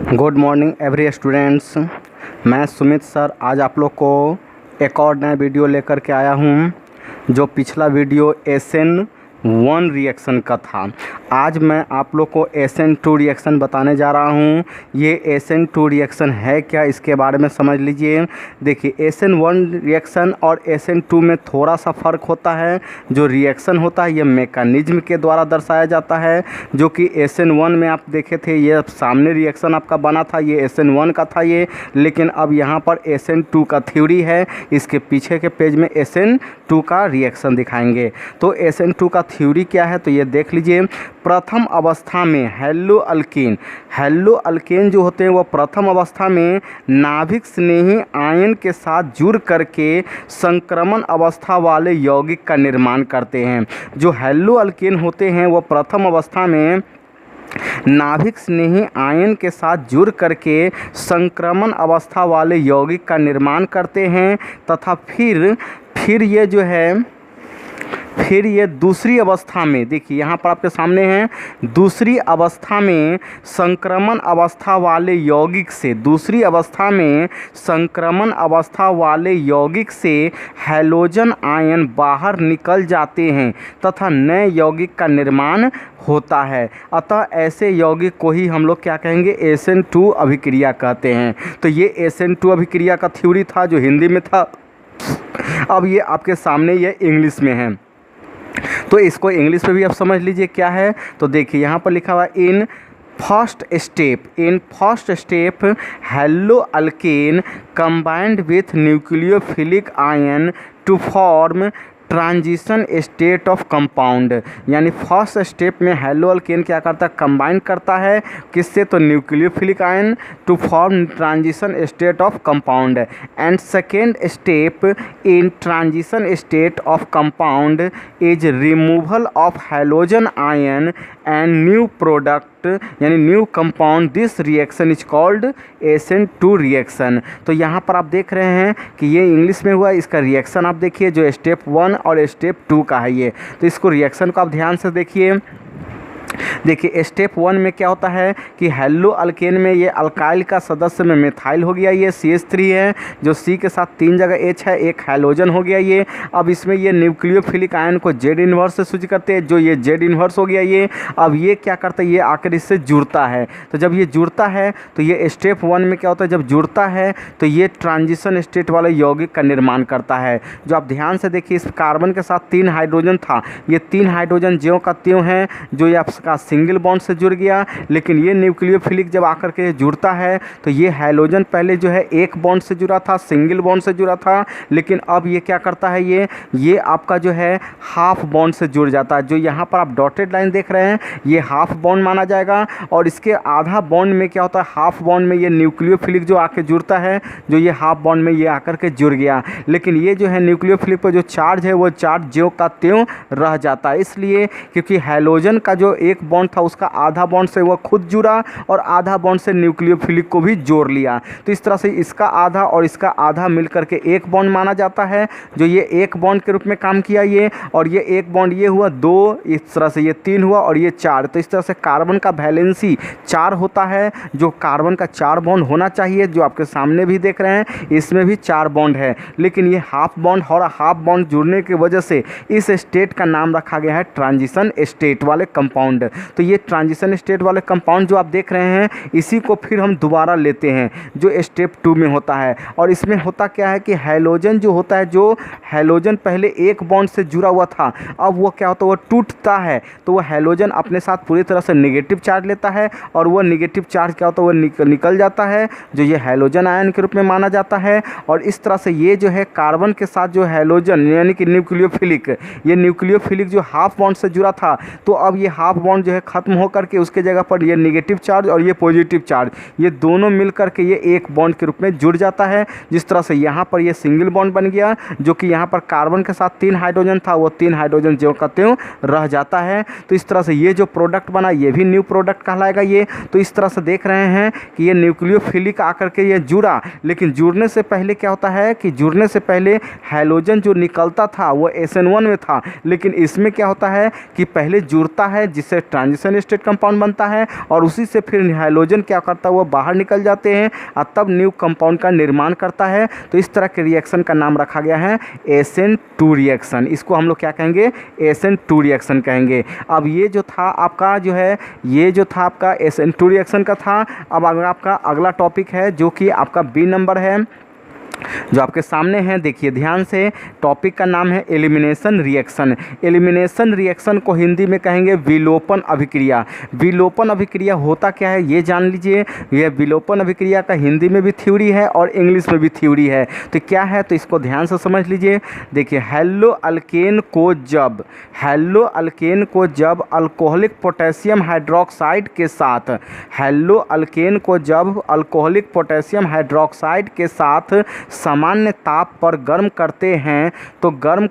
Good morning every students. मैं Sumit sir आज आप लोग को एक और नया वीडियो लेकर के आया हूँ। जो पिछला वीडियो SN1 रिएक्शन का था, आज मैं आप लोग को SN2 रिएक्शन बताने जा रहा हूँ। ये SN2 रिएक्शन है क्या, इसके बारे में समझ लीजिए। देखिए, SN1 रिएक्शन और SN2 में थोड़ा सा फ़र्क होता है। जो रिएक्शन होता है ये मैकेनिज्म के द्वारा दर्शाया जाता है, जो कि SN1 में आप देखे थे ये सामने रिएक्शन आपका बना था, ये SN1 का था ये। लेकिन अब यहाँ पर SN2 का थ्योरी है, इसके पीछे के पेज में SN2 का रिएक्शन दिखाएंगे। तो SN2 का थ्योरी क्या है तो ये देख लीजिए। प्रथम अवस्था में हेलो अल्केन जो होते हैं वो प्रथम अवस्था में नाभिक स्नेही आयन के साथ जुड़ करके संक्रमण अवस्था वाले यौगिक का निर्माण करते हैं। जो हेलो अल्केन होते हैं वो प्रथम अवस्था में नाभिक स्नेही आयन के साथ जुड़ करके संक्रमण अवस्था वाले यौगिक का निर्माण करते हैं तथा फिर ये दूसरी अवस्था में, देखिए यहाँ पर आपके सामने है, दूसरी अवस्था में संक्रमण अवस्था वाले यौगिक से, दूसरी अवस्था में संक्रमण अवस्था वाले यौगिक से हैलोजन आयन बाहर निकल जाते हैं तथा नए यौगिक का निर्माण होता है। अतः ऐसे यौगिक को ही हम लोग क्या कहेंगे, SN2 अभिक्रिया कहते हैं। तो ये SN2 अभिक्रिया का थ्योरी था जो हिंदी में था। अब ये आपके सामने ये इंग्लिश में है, तो इसको इंग्लिश में भी आप समझ लीजिए क्या है। तो देखिए यहाँ पर लिखा हुआ in first step haloalkane combined with nucleophilic ion to form transition state of compound. यानी फर्स्ट स्टेप में हेलो अल्केन क्या करता है, कंबाइन करता है किससे, तो nucleophilic ion to form transition state of compound. And second step in transition state of compound is removal of halogen ion and new product यानी new compound. This reaction is called SN2 reaction. तो यहाँ पर आप देख रहे हैं कि ये इंग्लिश में हुआ, इसका रिएक्शन आप देखिए जो स्टेप 1 और स्टेप 2 का है ये। तो इसको रिएक्शन को आप ध्यान से देखिए। देखिए स्टेप 1 में क्या होता है कि हेलो अल्केन में ये अल्काइल का सदस्य में मिथाइल हो गया, ये CH3 है, जो C के साथ 3 जगह H है, एक हैलोजन हो गया ये। अब इसमें ये न्यूक्लियोफिलिक आयन को Z इन्वर्स से सूचित करते हैं, जो ये Z इन्वर्स हो गया ये। अब ये क्या करता है, ये आकर इससे जुड़ता है। तो जब ये जुड़ता है तो ये स्टेप 1 में क्या होता है, जब जुड़ता है तो ये ट्रांजिशन स्टेट वाले यौगिक का निर्माण करता है। जो आप ध्यान से देखिए, इस कार्बन के साथ 3 हाइड्रोजन था, ये 3 हाइड्रोजन ज्यों का त्यों है, जो ये आपका सिंगल बॉन्ड से जुड़ गया। लेकिन ये न्यूक्लियोफिलिक जब आकर के जुड़ता है तो ये हैलोजन पहले जो है एक बॉन्ड से जुड़ा था, सिंगल बॉन्ड से जुड़ा था, लेकिन अब ये क्या करता है, ये आपका जो है हाफ बॉन्ड से जुड़ जाता है। जो यहाँ पर आप डॉटेड लाइन देख रहे हैं ये हाफ बॉन्ड माना जाएगा। और इसके आधा बॉन्ड में क्या होता है, हाफ बॉन्ड में ये न्यूक्लियोफिलिक जो आके जुड़ता है, जो ये हाफ बॉन्ड में ये आकर के जुड़ गया। लेकिन ये जो है न्यूक्लियोफिलिक पर जो चार्ज है वो चार्ज ज्यों का त्यों रह जाता है, इसलिए क्योंकि हैलोजन का जो एक बॉन्ड था उसका आधा बॉन्ड से वो खुद जुड़ा और आधा बॉन्ड से न्यूक्लियोफिलिक को भी जोड़ लिया। तो इस तरह से इसका आधा और इसका आधा मिलकर के एक बॉन्ड माना जाता है, जो ये एक बॉन्ड के रूप में काम किया ये। और ये एक बॉन्ड ये हुआ 2, इस तरह से ये 3 हुआ और ये 4। तो इस तरह से कार्बन का वैलेंसी 4 होता है, जो कार्बन का 4 बॉन्ड होना चाहिए, जो आपके सामने भी देख रहे हैं इसमें भी 4 बॉन्ड है। लेकिन ये हाफ बॉन्ड और हाफ बॉन्ड जुड़ने की वजह से इस स्टेट का नाम रखा गया है ट्रांजिशन स्टेट वाले कंपाउंड। तो ये ट्रांजिशन स्टेट वाले कंपाउंड जो आप देख रहे हैं इसी को फिर हम दोबारा लेते हैं जो स्टेप 2 में होता है। और इसमें होता क्या है कि हैलोजन जो होता है, जो हैलोजन पहले एक बॉन्ड से जुड़ा हुआ था, अब वो क्या होता है, वो टूटता है। तो वो हैलोजन अपने साथ पूरी तरह से नेगेटिव चार्ज लेता है और वो नेगेटिव चार्ज क्या होता है, वो निकल जाता है, जो ये हैलोजन आयन के रूप में माना जाता है। और इस तरह से ये जो है कार्बन के साथ जो हैलोजन यानी कि न्यूक्लियोफिलिक, ये न्यूक्लियोफिलिक जो हाफ बॉन्ड से जुड़ा था, तो अब ये हाफ बॉन्ड जो है खत्म होकर के उसके जगह पर ये नेगेटिव चार्ज और ये पॉजिटिव चार्ज, ये दोनों मिलकर के ये एक बॉन्ड के रूप में जुड़ जाता है। जिस तरह से यहाँ पर ये सिंगल बॉन्ड बन गया, जो कि यहाँ पर कार्बन के साथ 3 हाइड्रोजन था, वो 3 हाइड्रोजन ज्यों का त्यों रह जाता है। तो इस तरह से ये जो प्रोडक्ट बना ये भी न्यू प्रोडक्ट कहलाएगा ये। तो इस तरह से देख रहे हैं कि ये न्यूक्लियोफिलिक आकर के ये जुड़ा, लेकिन जुड़ने से पहले क्या होता है कि जुड़ने से पहले हैलोजन जो निकलता था वो SN1 में था। लेकिन इसमें क्या होता है कि पहले जुड़ता है जिससे से ट्रांजिशन स्टेट कंपाउंड बनता है और उसी से फिर हाइड्रोजन क्या करता है वो बाहर निकल जाते हैं और तब न्यू कंपाउंड का निर्माण करता है। तो इस तरह के रिएक्शन का नाम रखा गया है SN2 रिएक्शन। इसको हम लोग क्या कहेंगे, SN2 रिएक्शन कहेंगे। अब ये जो था आपका जो है, ये जो था आपका SN2 रिएक्शन का था। अब अगर आपका अगला टॉपिक है जो कि आपका B नंबर है, जो आपके सामने है, देखिए ध्यान से। टॉपिक का नाम है एलिमिनेशन रिएक्शन। एलिमिनेशन रिएक्शन को हिंदी में कहेंगे विलोपन अभिक्रिया। विलोपन अभिक्रिया होता क्या है ये जान लीजिए। यह विलोपन अभिक्रिया का हिंदी में भी थ्योरी है और इंग्लिश में भी थ्योरी है। तो क्या है, तो इसको ध्यान से समझ लीजिए। देखिए हेलो अल्केन को जब अल्कोहलिक पोटेशियम हाइड्रोक्साइड के साथ, हेलो अल्केन को जब अल्कोहलिक पोटेशियम हाइड्रोक्साइड के साथ सामान्य ताप पर गर्म करते हैं तो गर्म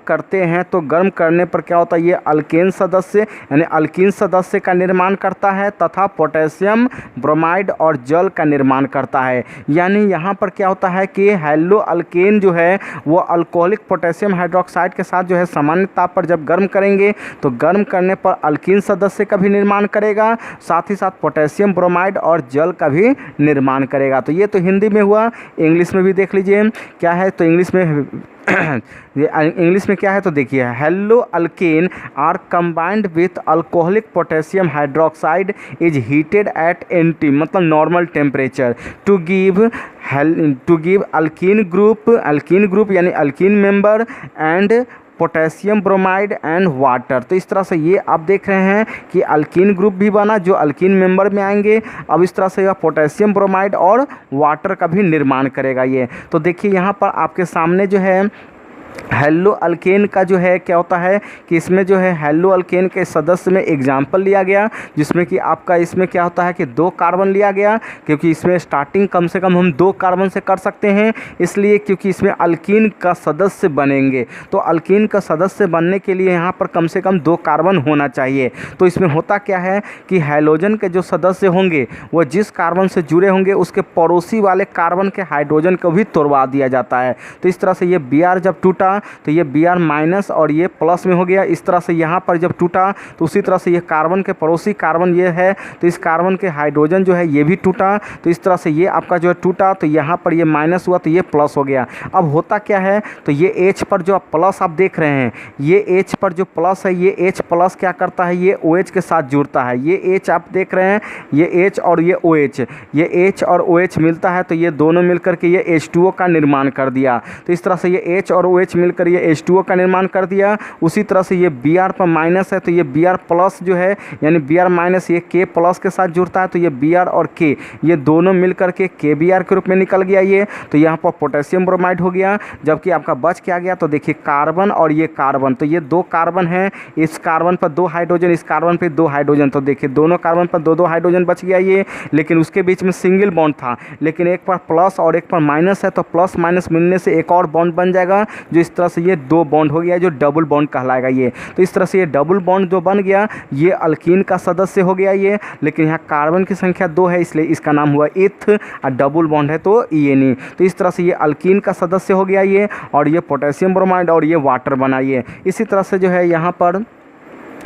करने पर क्या होता है, ये अल्केन सदस्य यानी अल्कीन सदस्य का निर्माण करता है तथा पोटेशियम ब्रोमाइड और जल का निर्माण करता है। यानी यहाँ पर क्या होता है कि हेलो अल्केन जो है वो अल्कोहलिक पोटेशियम हाइड्रोक्साइड के साथ जो है सामान्य ताप पर जब गर्म करेंगे तो गर्म करने पर अल्कीन सदस्य का भी निर्माण करेगा, साथ ही साथ पोटेशियम ब्रोमाइड और जल का भी निर्माण करेगा। तो ये तो हिंदी में हुआ। इंग्लिश में भी देख लीजिए क्या है, तो इंग्लिश में क्या है, तो देखिए haloalkane are combined with alcoholic potassium hydroxide is heated at NT मतलब normal temperature to give alkene group यानी alkene member and potassium bromide and water. तो इस तरह से ये आप देख रहे हैं कि अल्कीन ग्रुप भी बना जो अल्कीन मेंबर में आएंगे। अब इस तरह से यह पोटेशियम ब्रोमाइड और वाटर का भी निर्माण करेगा ये। तो देखिए यहाँ पर आपके सामने जो है हेलो अल्केन का जो है क्या होता है कि इसमें जो है हेलो अल्केन के सदस्य में एग्जाम्पल लिया गया, जिसमें कि आपका इसमें क्या होता है कि 2 कार्बन लिया गया, क्योंकि इसमें स्टार्टिंग कम से कम हम 2 कार्बन से कर सकते हैं, इसलिए क्योंकि इसमें अल्कीन का सदस्य बनेंगे। तो अल्कीन का सदस्य बनने के लिए यहाँ पर कम से कम 2 कार्बन होना चाहिए। तो इसमें होता क्या है कि हाइड्रोजन के जो सदस्य होंगे वो जिस कार्बन से जुड़े होंगे उसके पड़ोसी वाले कार्बन के हाइड्रोजन को भी तोड़वा दिया जाता है। तो इस तरह से ये Br जब टूटा तो ये Br माइनस और ये प्लस में हो गया। इस तरह से यहाँ पर जब टूटा तो उसी तरह से ये कार्बन के पड़ोसी कार्बन ये है, तो इस कार्बन के हाइड्रोजन जो है ये भी टूटा। तो इस तरह से ये आपका जो है टूटा, तो यहाँ पर ये माइनस हुआ तो ये प्लस हो गया। अब होता क्या है, तो ये H पर जो प्लस आप देख रहे हैं, ये H पर जो प्लस है, ये H प्लस क्या करता है, ये OH के साथ जुड़ता है। ये H आप देख रहे हैं, ये H और ये OH, ये H और OH मिलता है, तो ये दोनों मिलकर के ये H2O का निर्माण कर दिया। तो इस तरह से ये H और OH मिलकर ये H2O का निर्माण कर दिया। उसी तरह से ये Br पर माइनस है, तो ये Br प्लस जो है यानी Br माइनस ये K प्लस के साथ जुड़ता है, तो ये Br और K ये दोनों मिलकर के KBr के रूप में निकल गया ये। तो यहाँ पर पोटेशियम ब्रोमाइड हो गया, जबकि आपका बच क्या गया, तो देखिए कार्बन और ये कार्बन, तो ये 2 कार्बन है, इस कार्बन पर 2 हाइड्रोजन, इस कार्बन पर 2 हाइड्रोजन, तो देखिए दोनों कार्बन पर 2-2 हाइड्रोजन बच गया ये। लेकिन उसके बीच में सिंगल बॉन्ड था, लेकिन एक पर प्लस और एक पर माइनस है, तो प्लस माइनस मिलने से एक और बॉन्ड बन जाएगा, जो इस तरह से ये 2 बॉन्ड हो गया, जो डबल बॉन्ड कहलाएगा ये। तो इस तरह से ये डबल बॉन्ड जो बन गया ये अल्कीन का सदस्य हो गया ये। लेकिन यहाँ कार्बन की संख्या 2 है, इसलिए इसका नाम हुआ इथ, और डबल बॉन्ड है तो ENE। तो इस तरह से ये अल्कीन का सदस्य हो गया ये, और ये पोटेशियम ब्रोमाइड और ये वाटर बना ये। इसी तरह से जो है यहाँ पर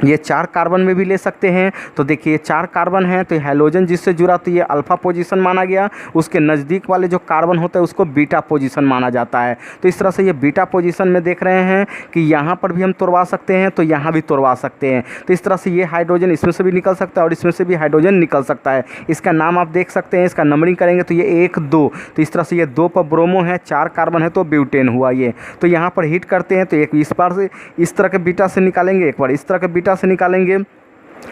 ये 4 कार्बन में भी ले सकते हैं। तो देखिए 4 कार्बन हैं, तो हाइड्रोजन जिससे जुड़ा तो ये अल्फा पोजीशन माना गया, उसके नज़दीक वाले जो कार्बन होते हैं उसको बीटा पोजीशन माना जाता है। तो इस तरह से ये बीटा पोजीशन में देख रहे हैं कि यहाँ पर भी हम तोड़वा सकते हैं, तो यहाँ भी तोड़वा सकते हैं। तो इस तरह से ये हाइड्रोजन इसमें से भी निकल सकता है और इसमें से भी हाइड्रोजन निकल सकता है। इसका नाम आप देख सकते हैं, इसका नंबरिंग करेंगे तो ये 1 2, तो इस तरह से ये 2 पर ब्रोमो है, 4 कार्बन है तो ब्यूटेन हुआ ये। तो यहाँ पर हीट करते हैं तो एक इस बार से इस तरह के बीटा से निकालेंगे, एक बार इस तरह के बीटा से निकालेंगे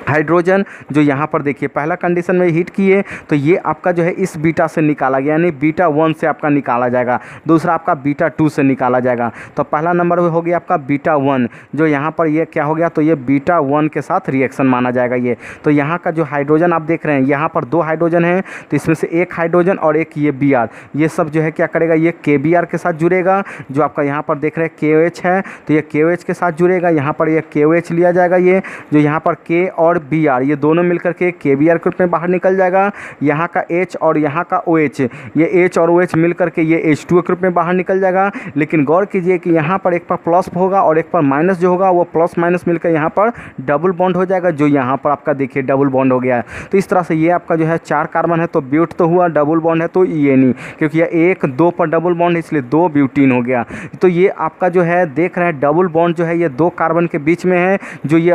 हाइड्रोजन। जो यहाँ पर देखिए पहला कंडीशन में हीट किए तो ये आपका जो है इस बीटा से निकाला गया, यानी बीटा 1 से आपका निकाला जाएगा, दूसरा आपका बीटा 2 से निकाला जाएगा। तो पहला नंबर हो गया आपका बीटा 1, जो यहाँ पर ये क्या हो गया, तो ये बीटा 1 के साथ रिएक्शन माना जाएगा ये। तो यहाँ का जो हाइड्रोजन आप देख रहे हैं, यहाँ पर 2 हाइड्रोजन हैं, तो इसमें से एक हाइड्रोजन और एक ये Br, ये सब जो है क्या करेगा, ये KBr के साथ जुड़ेगा। जो आपका यहाँ पर देख रहे हैं KOH है, तो ये KOH के साथ जुड़ेगा, यहाँ पर ये KOH लिया जाएगा ये। जो यहाँ पर K और Br ये दोनों मिलकर के KBr के रूप में बाहर निकल जाएगा। यहाँ का H और यहाँ का OH, ये H और OH मिल करके ये H2O के रूप में बाहर निकल जाएगा। लेकिन गौर कीजिए कि यहाँ पर एक पर प्लस होगा और एक पर माइनस जो होगा वो प्लस माइनस मिलकर यहाँ पर डबल बॉन्ड हो जाएगा, जो यहाँ पर आपका देखिए डबल बॉन्ड हो गया है। तो इस तरह से ये आपका जो है 4 कार्बन है तो ब्यूट तो हुआ, डबल बॉन्ड है तो ये नहीं, क्योंकि ये 1 2 पर डबल बॉन्ड है इसलिए 2 ब्यूटीन हो गया। तो ये आपका जो है देख रहे हैं डबल बॉन्ड जो है ये 2 कार्बन के बीच में है, जो ये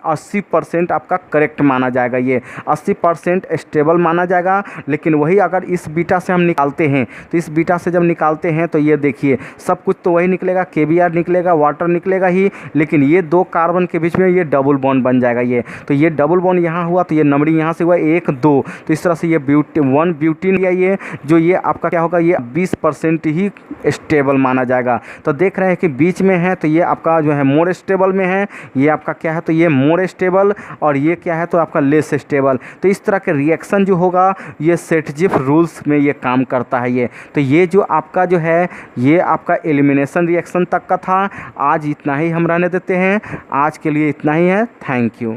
80% आपका करेक्ट माना जाएगा, ये 80% स्टेबल माना जाएगा। लेकिन वही अगर इस बीटा से हम निकालते हैं तो इस बीटा से जब निकालते हैं तो ये देखिए सब कुछ तो वही निकलेगा, KBr निकलेगा, वाटर निकलेगा ही, लेकिन ये 2 कार्बन के बीच में ये डबल बॉन्ड बन जाएगा ये। तो ये डबल बॉन्ड यहाँ हुआ तो ये नंबरिंग यहाँ से हुआ 1 2, तो इस तरह से ये 1 ब्यूटीन या ये जो ये आपका क्या होगा ये 20% ही स्टेबल माना जाएगा। तो देख रहे हैं कि बीच में है तो ये आपका जो है मोर स्टेबल में है, ये आपका क्या है तो ये मोर स्टेबल, और ये क्या है तो आपका लेस स्टेबल। तो इस तरह के रिएक्शन जो होगा ये सेटजिफ रूल्स में ये काम करता है ये। तो ये जो आपका जो है ये आपका एलिमिनेशन रिएक्शन तक का था। आज इतना ही हम रहने देते हैं, आज के लिए इतना ही है। Thank you.